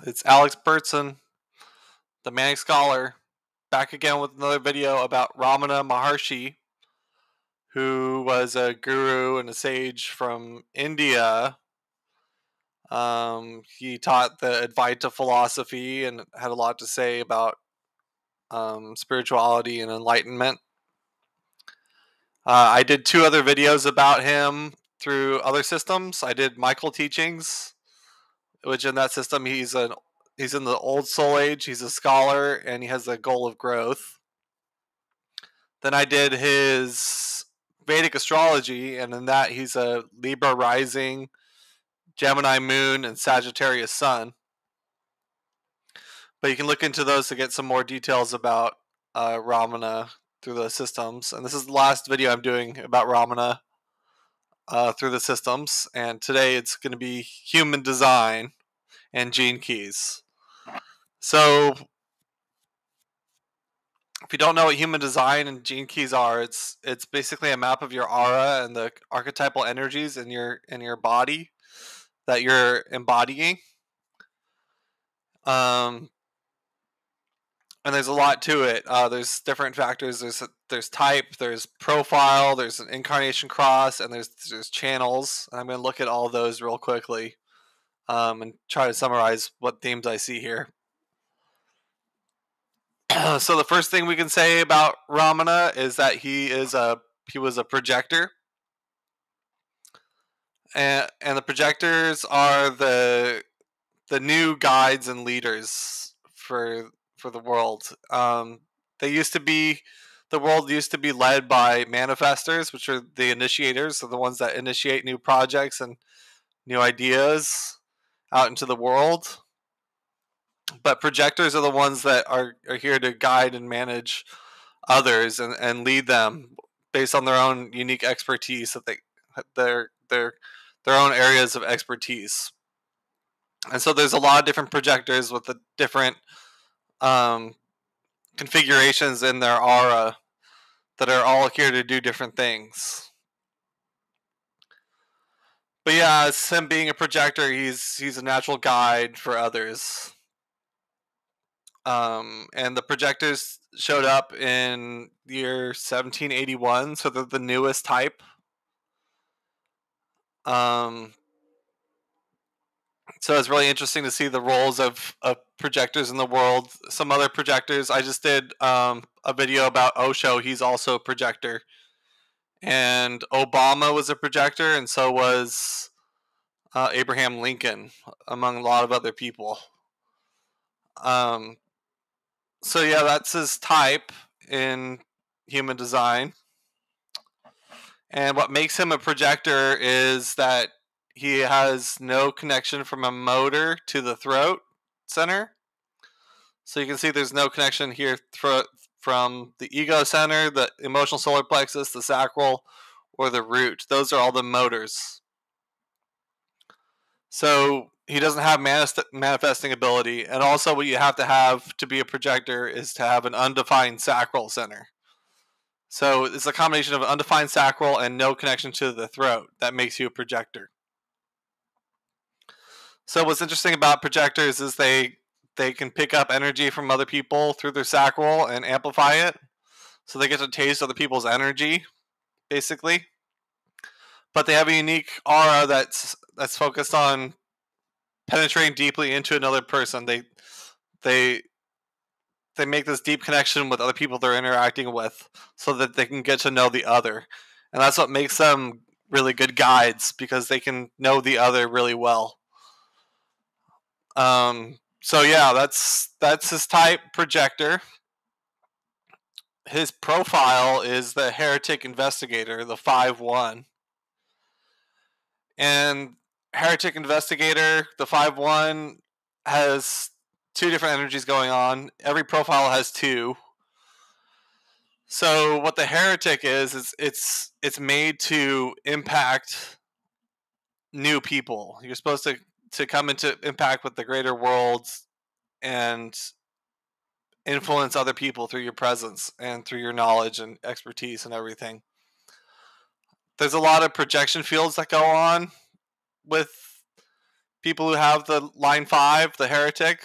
It's Alex Burtson, the Manic Scholar, back again with another video about Ramana Maharshi, who was a guru and a sage from India. He taught the Advaita philosophy and had a lot to say about spirituality and enlightenment. I did 2 other videos about him through other systems. I did Michael Teachings, which in that system he's in the old soul age. He's a scholar and he has a goal of growth. Then I did his Vedic astrology, and in that he's a Libra rising, Gemini moon, and Sagittarius sun. But you can look into those to get some more details about Ramana through the systems. And this is the last video I'm doing about Ramana through the systems. And today it's going to be human design and gene keys. So if you don't know what human design and gene keys are, it's basically a map of your aura and the archetypal energies in your body that you're embodying. And there's a lot to it. There's different factors. There's type, there's profile, there's an incarnation cross, and there's channels. And I'm going to look at all those real quickly and try to summarize what themes I see here. So the first thing we can say about Ramana is that he was a projector, and the projectors are the new guides and leaders for the world. The world used to be led by manifestors, which are the initiators, so the ones that initiate new projects and new ideas out into the world. But projectors are the ones that are here to guide and manage others and lead them based on their own unique expertise, that their own areas of expertise. And so there's a lot of different projectors with the different configurations in their aura that are all here to do different things. But yeah, as him being a projector, he's a natural guide for others. And the projectors showed up in the year 1781, so they're the newest type. So it's really interesting to see the roles of projectors in the world. Some other projectors, I just did a video about Osho. He's also a projector. And Obama was a projector, and so was Abraham Lincoln, among a lot of other people. So yeah, that's his type in human design. And what makes him a projector is that he has no connection from a motor to the throat center. So you can see there's no connection here from the ego center, the emotional solar plexus, the sacral, or the root. Those are all the motors. So he doesn't have manifesting ability. And also what you have to be a projector is to have an undefined sacral center. So it's a combination of an undefined sacral and no connection to the throat that makes you a projector. So what's interesting about projectors is they can pick up energy from other people through their sacral and amplify it. So they get to taste other people's energy, basically. But they have a unique aura that's focused on penetrating deeply into another person. They make this deep connection with other people they're interacting with so that they can get to know the other. And that's what makes them really good guides, because they can know the other really well. So yeah, that's his type, projector. His profile is the heretic investigator, the 5-1. And heretic investigator, the 5-1, has 2 different energies going on. Every profile has 2. So what the heretic is it's made to impact new people. You're supposed to come into impact with the greater world and influence other people through your presence and through your knowledge and expertise and everything. There's a lot of projection fields that go on with people who have the line 5, the heretic.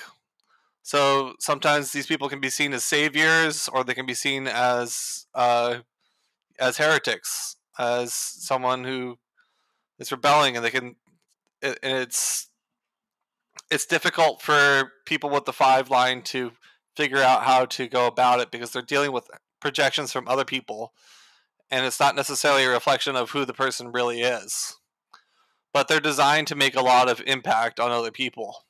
So sometimes these people can be seen as saviors, or they can be seen as heretics, as someone who is rebelling, and they can. And it's difficult for people with the 5 line to figure out how to go about it, because they're dealing with projections from other people, and it's not necessarily a reflection of who the person really is, but they're designed to make a lot of impact on other people.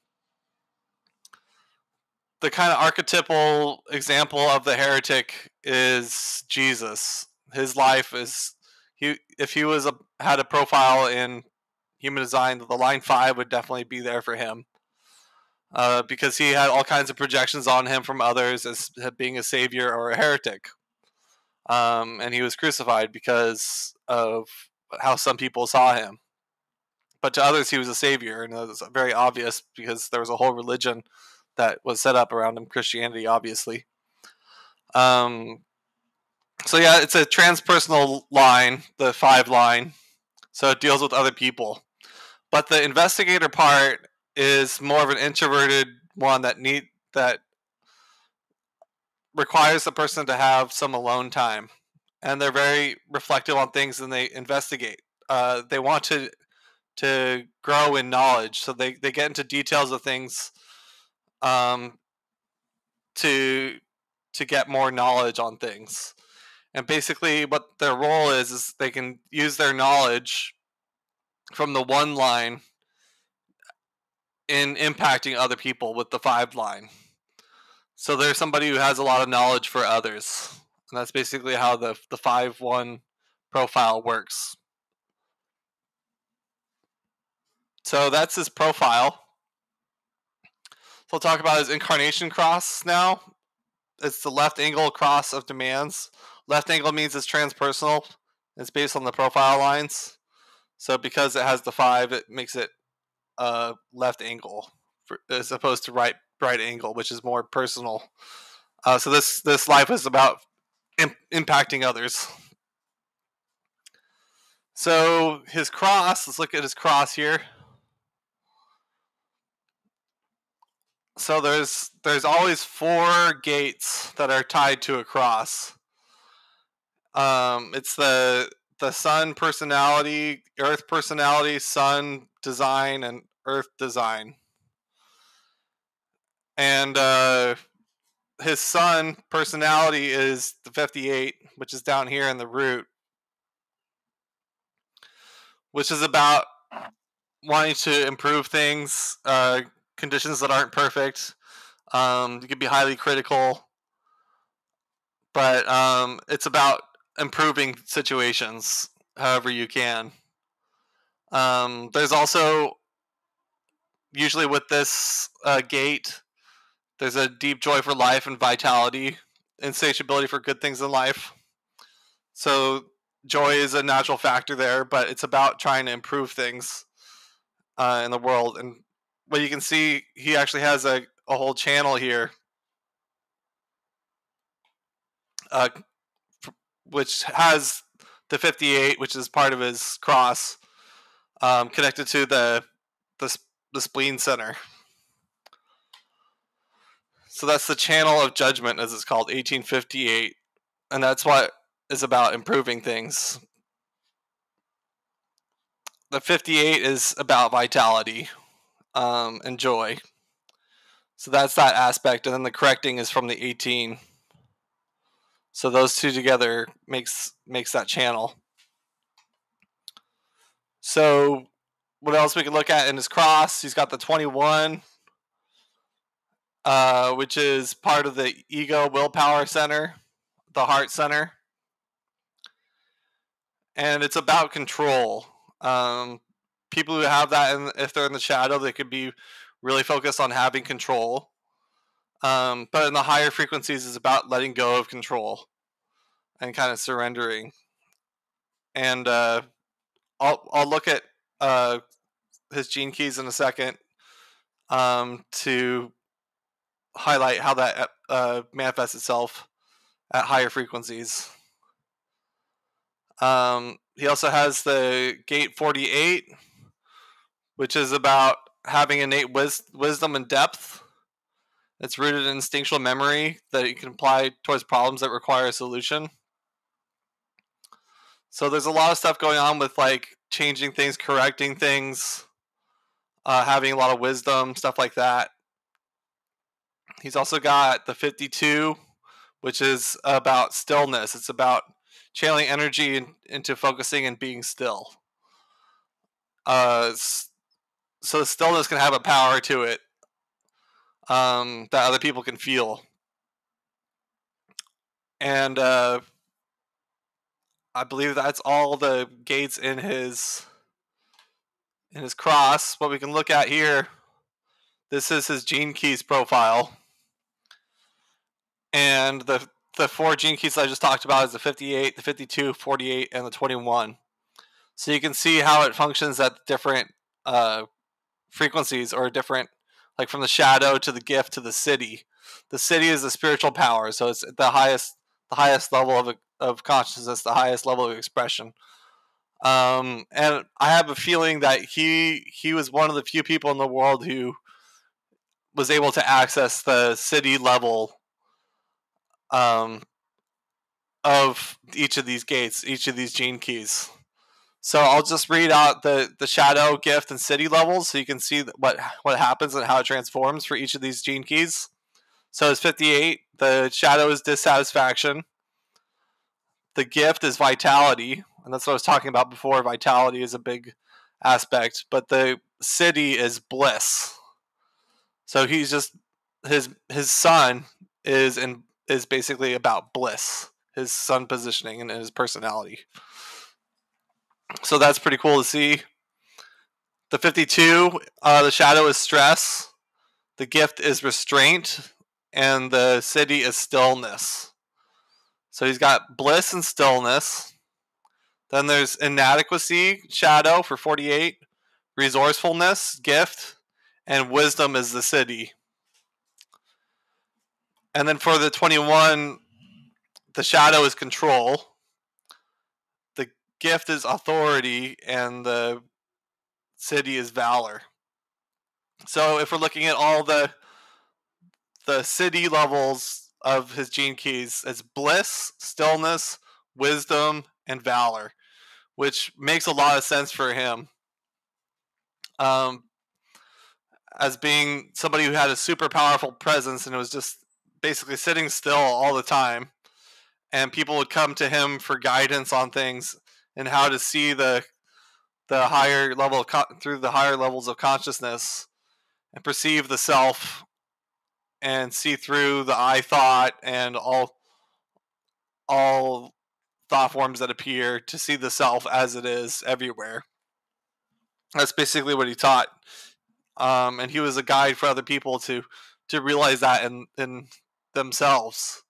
The kind of archetypal example of the heretic is Jesus. His life is, if he had a profile in human design, the line 5 would definitely be there for him. Because he had all kinds of projections on him from others as being a savior or a heretic. And he was crucified because of how some people saw him. But to others, he was a savior, and it was very obvious because there was a whole religion that was set up around him, Christianity, obviously. So yeah, it's a transpersonal line, the 5 line, so it deals with other people. But the investigator part is more of an introverted one that requires the person to have some alone time, and they're very reflective on things, and they investigate. They want to grow in knowledge, so they get into details of things, to get more knowledge on things. And basically, what their role is they can use their knowledge from the 1 line in impacting other people with the 5 line. So there's somebody who has a lot of knowledge for others. And that's basically how the 5-1 profile works. So that's his profile. So I'll talk about his incarnation cross now. It's the left angle cross of demands. Left angle means it's transpersonal. It's based on the profile lines. So because it has the 5, it makes it left angle as opposed to right angle, which is more personal. So this life is about impacting others. So his cross, let's look at his cross here. So there's always 4 gates that are tied to a cross. It's the sun personality, earth personality, sun design, and earth design. And his sun personality is the 58, which is down here in the root, which is about wanting to improve things, conditions that aren't perfect. You could be highly critical, but it's about improving situations however you can. There's also, usually with this gate, there's a deep joy for life and vitality, insatiability for good things in life. So joy is a natural factor there, but it's about trying to improve things in the world. And what you can see, he actually has a whole channel here, which has the 58, which is part of his cross, connected to the spleen center. So that's the channel of judgment, as it's called, 1858, and that's what is about improving things. The 58 is about vitality and joy. So that's that aspect, and then the correcting is from the 18. So those two together makes that channel. So what else we can look at in his cross? He's got the 21, which is part of the ego willpower center, the heart center. And it's about control. People who have that, and if they're in the shadow, they could be really focused on having control. But in the higher frequencies, it's about letting go of control and kind of surrendering. And I'll look at his gene keys in a second to highlight how that manifests itself at higher frequencies. He also has the gate 48, which is about having innate wisdom and depth. It's rooted in instinctual memory that you can apply towards problems that require a solution. So there's a lot of stuff going on with like changing things, correcting things, having a lot of wisdom, stuff like that. He's also got the 52, which is about stillness. It's about channeling energy into focusing and being still. So the stillness can have a power to it that other people can feel. And I believe that's all the gates in his cross. What we can look at here, this is his gene keys profile. And the 4 gene keys I just talked about is the 58, the 52, 48, and the 21. So you can see how it functions at different frequencies, or different, like from the shadow to the gift to the city. The city is the spiritual power, so it's the highest level of consciousness, the highest level of expression. And I have a feeling that he was one of the few people in the world who was able to access the city level of each of these gates, each of these gene keys. So I'll just read out the shadow, gift, and city levels so you can see what happens and how it transforms for each of these gene keys. So it's 58. The shadow is dissatisfaction. The gift is vitality, and that's what I was talking about before. Vitality is a big aspect, but the city is bliss. So he's just his sun is basically about bliss, his sun positioning and his personality. So that's pretty cool to see. The 52, the shadow is stress, the gift is restraint, and the city is stillness. So he's got bliss and stillness. Then there's inadequacy, shadow for 48, resourcefulness, gift, and wisdom is the city. And then for the 21, the shadow is control, the gift is authority, and the city is valor. So if we're looking at all the city levels of his gene keys, it's bliss, stillness, wisdom, and valor, which makes a lot of sense for him. As being somebody who had a super powerful presence and was just basically sitting still all the time, and people would come to him for guidance on things and how to see the higher level through the higher levels of consciousness and perceive the self and see through the I thought and all thought forms that appear, to see the self as it is everywhere. That's basically what he taught, and he was a guide for other people to realize that in themselves.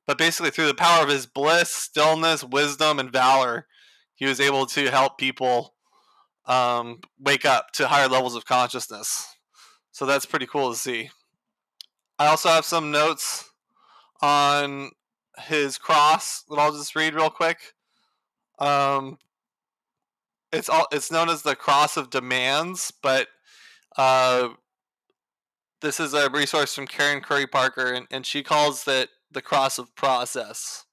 But basically, through the power of his bliss, stillness, wisdom, and valor, he was able to help people wake up to higher levels of consciousness. So that's pretty cool to see. I also have some notes on his cross that I'll just read real quick. It's known as the Cross of Demands, but this is a resource from Karen Curry Parker, and she calls it the Cross of Process.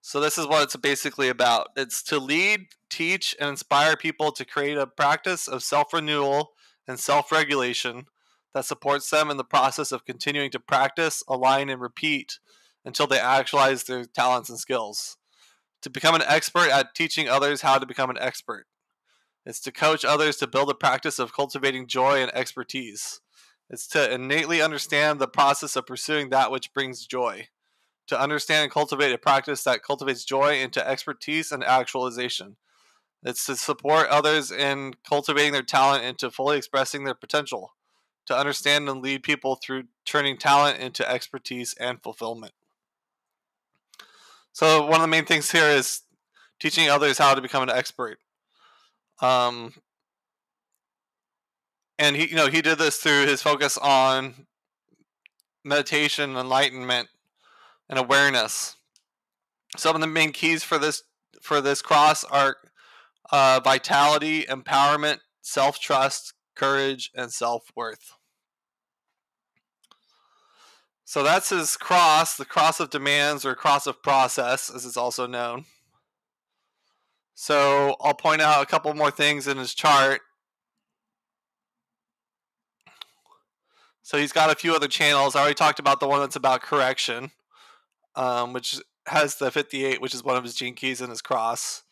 So this is what it's basically about. It's to lead, teach, and inspire people to create a practice of self-renewal and self-regulation that supports them in the process of continuing to practice, align, and repeat until they actualize their talents and skills. To become an expert at teaching others how to become an expert. It's to coach others to build a practice of cultivating joy and expertise. It's to innately understand the process of pursuing that which brings joy. To understand and cultivate a practice that cultivates joy into expertise and actualization. It's to support others in cultivating their talent into fully expressing their potential. To understand and lead people through turning talent into expertise and fulfillment. So one of the main things here is teaching others how to become an expert. And he did this through his focus on meditation, enlightenment, and awareness. Some of the main keys for this cross are vitality, empowerment, self-trust, courage, and self-worth. So that's his cross, the cross of demands, or cross of process, as it's also known. So I'll point out a couple more things in his chart. So he's got a few other channels. I already talked about the one that's about correction, which has the 58, which is one of his gene keys in his cross,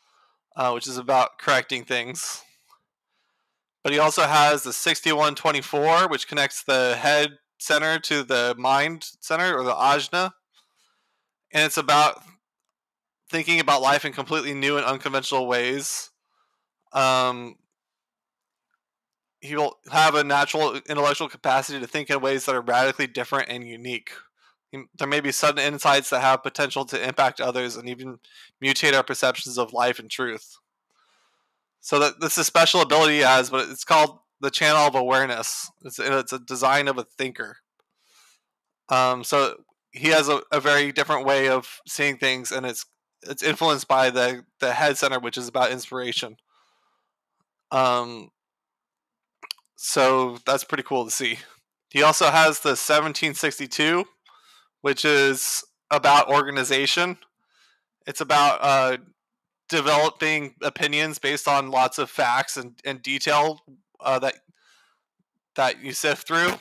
which is about correcting things. But he also has the 6124, which connects the head center to the mind center, or the ajna. And it's about thinking about life in completely new and unconventional ways. He will have a natural intellectual capacity to think in ways that are radically different and unique. There may be sudden insights that have potential to impact others and even mutate our perceptions of life and truth. So this is a special ability he has, but it's called the channel of awareness. It's a design of a thinker. So he has a very different way of seeing things, and it's influenced by the head center, which is about inspiration. So that's pretty cool to see. He also has the 1762, which is about organization. It's about developing opinions based on lots of facts and detail that you sift through.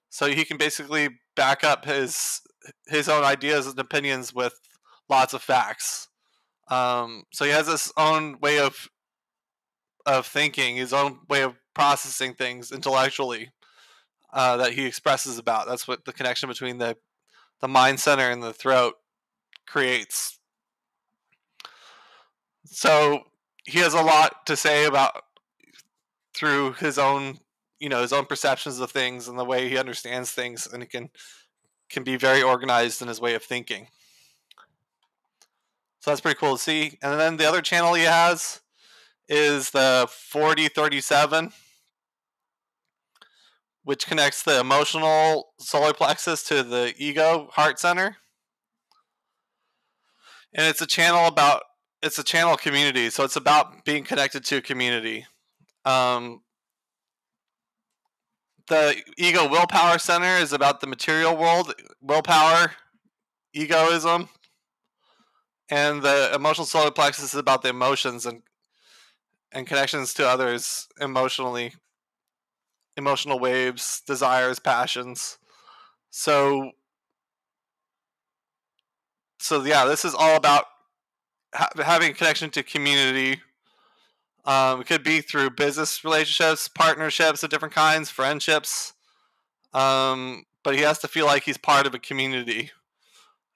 So he can basically back up his own ideas and opinions with lots of facts. So he has his own way of thinking, his own way of processing things intellectually that he expresses about. That's what the connection between the mind center and the throat creates. So he has a lot to say about through his own, his own perceptions of things and the way he understands things, and he can be very organized in his way of thinking. So that's pretty cool to see. And then the other channel he has is the 4037, which connects the emotional solar plexus to the ego heart center. And it's a channel community. So it's about being connected to a community. The ego willpower center is about the material world, willpower, egoism. And the emotional solar plexus is about the emotions and connections to others emotionally, emotional waves, desires, passions. So yeah, this is all about having a connection to community. It could be through business relationships, partnerships of different kinds, friendships. But he has to feel like he's part of a community,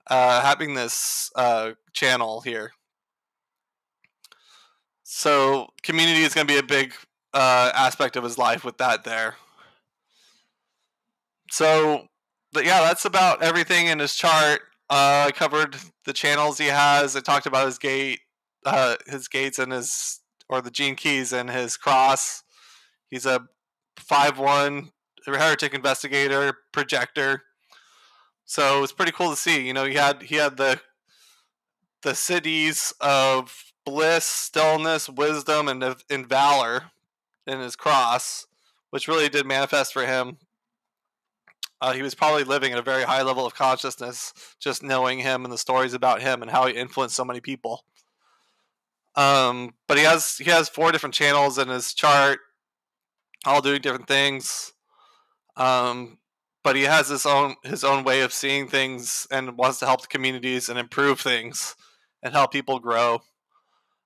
having this channel here. So community is going to be a big aspect of his life with that there. So, but yeah, that's about everything in his chart. I covered the channels he has. I talked about his gates and the gene keys and his cross. He's a 5-1 heretic investigator, projector. So it's pretty cool to see. He had the cities of bliss, stillness, wisdom, and valor in his cross, which really did manifest for him. He was probably living at a very high level of consciousness, just knowing him and the stories about him and how he influenced so many people. But he has 4 different channels in his chart, all doing different things. But he has his own way of seeing things and wants to help the communities and improve things and help people grow.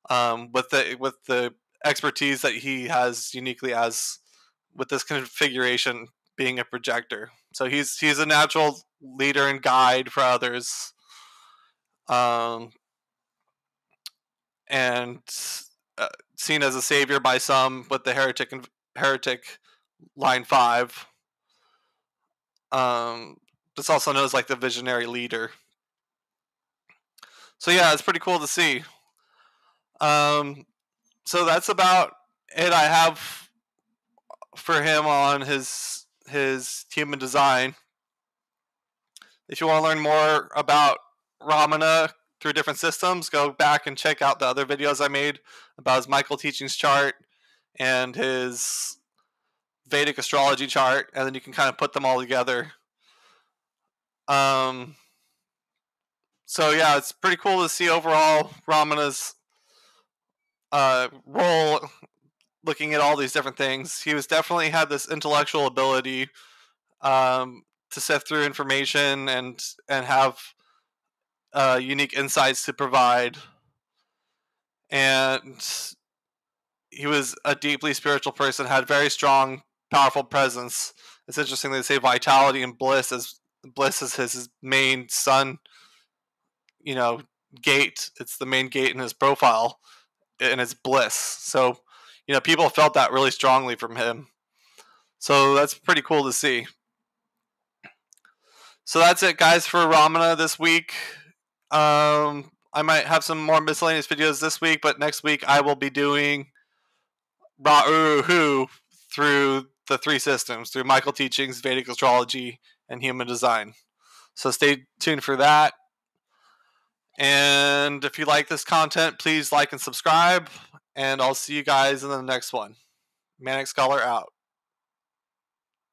With the expertise that he has uniquely as with this configuration being a projector. So he's a natural leader and guide for others. And seen as a savior by some with the heretic line 5. It's also known as like the visionary leader. So yeah, it's pretty cool to see. So that's about it I have for him on his human design. If you want to learn more about Ramana through different systems, go back and check out the other videos I made about his Michael Teachings chart and his Vedic astrology chart, and then you can kind of put them all together. So yeah, it's pretty cool to see overall Ramana's role, looking at all these different things. He was definitely had this intellectual ability to sift through information and have unique insights to provide. And he was a deeply spiritual person, had very strong, powerful presence. It's interesting they say vitality and bliss is his main sun, gate. It's the main gate in his profile, and it's bliss. So, people felt that really strongly from him. So that's pretty cool to see. So that's it, guys, for Ramana this week. I might have some more miscellaneous videos this week, but next week I will be doing Ra-Uru-Hu through the three systems, through Michael Teachings, Vedic Astrology, and Human Design. So stay tuned for that. And if you like this content, please like and subscribe. And I'll see you guys in the next one. Manic Scholar out.